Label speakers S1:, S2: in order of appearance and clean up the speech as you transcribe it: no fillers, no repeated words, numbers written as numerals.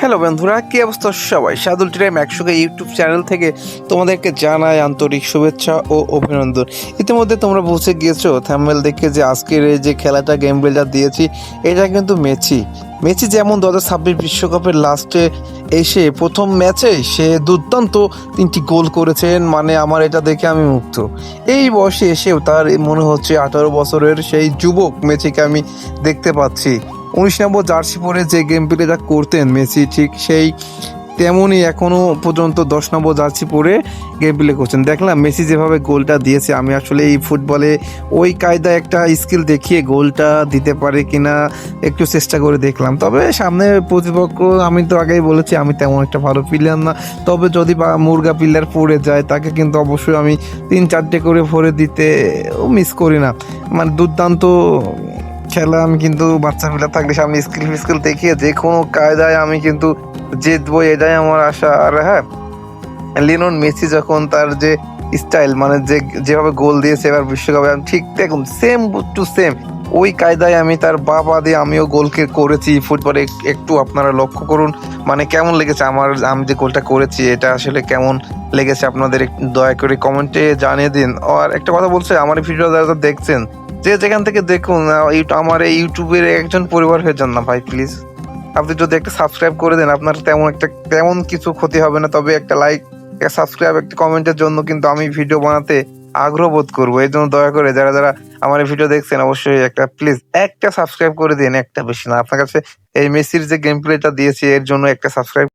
S1: Hello বন্ধুরা, কি অবস্থা সবাই? সাদুল টাইম 100 ইউটিউব চ্যানেল থেকে তোমাদেরকে জানাই আন্তরিক শুভেচ্ছা ও অভিনন্দন। ইতিমধ্যে তোমরা বুঝে গিয়েছো থাম্বনেল দেখে যে আজকের এই যে খেলাটা গেম বিল্ডার দিয়েছি, এটা কিন্তু মেসি যেমন 2026 বিশ্বকাপের লাস্টে এসে প্রথম ম্যাচে সে দুর্দান্ত 3টি গোল করেছেন। মানে আমার এটা দেখে আমি মুগ্ধ। এই বয়সে এসেও তার মনে হচ্ছে 18 বছরের সেই যুবক মেসিকে আমি দেখতে পাচ্ছি। 19 নম্বর জার্সি পরে যে গেম প্লেটা করতেন মেসি, ঠিক সেই তেমনই এখনো পর্যন্ত 10 নম্বর জার্সি পরে গেম প্লে করছেন। দেখলাম মেসি যেভাবে গোলটা দিয়েছে, আমি আসলে এই ফুটবলে ওই কায়দায় একটা স্কিল দেখিয়ে গোলটা দিতে পারে কিনা একটু চেষ্টা করে দেখলাম। তবে সামনে প্রতিপক্ষ, আমি তো আগেই বলেছি আমি তেমন একটা ভালো প্লেয়ার না। তবে যদি বা মুরগা প্লেয়ার পড়ে যায় তাকে কিন্তু অবশ্যই আমি 3-4টে করে ভরে দিতে মিস করি না। মানে দুর্দান্ত খেলা। আমি কিন্তু বাচ্চা প্লেয়ার থাকলে সামনে স্কিল দেখিয়ে যে কোনো কায়দায় আমি কিন্তু জিতবো, এটাই আমার আশা। আর হ্যাঁ, লিওনেল মেসি যখন তার যে স্টাইল, মানে যেভাবে গোল দিয়েছে এবার বিশ্বকাপে, আমি ঠিক দেখুন সেম টু সেম ওই কায়দায় আমি তার বাবা দিয়ে আমিও গোলকে করেছি ফুটবলে। একটু আপনারা লক্ষ্য করুন মানে কেমন লেগেছে আমি যে গোলটা করেছি, এটা আসলে কেমন লেগেছে আপনাদের একটু দয়া করে কমেন্টে জানিয়ে দিন। আর একটা কথা বলছে, আমার ভিডিও যারা দেখছেন যে যেখান থেকে দেখুন, আমার এই ইউটিউবের একজন পরিবার হয়ে যান না ভাই, প্লিজ। আপনি যদি একটা সাবস্ক্রাইব করে দেন, আপনার তেমন কিছু ক্ষতি হবে না। তবে একটা লাইক, একটা সাবস্ক্রাইব, একটা কমেন্টের জন্য কিন্তু আমি ভিডিও বানাতে আগ্রহ বোধ করবো। এই জন্য দয়া করে যারা যারা আমার এই ভিডিও দেখছেন অবশ্যই প্লিজ একটা সাবস্ক্রাইব করে দিন, একটা বেশি না। আপনার কাছে এই মেসির যে গেম প্লেটা দিয়েছি এর জন্য একটা সাবস্ক্রাইব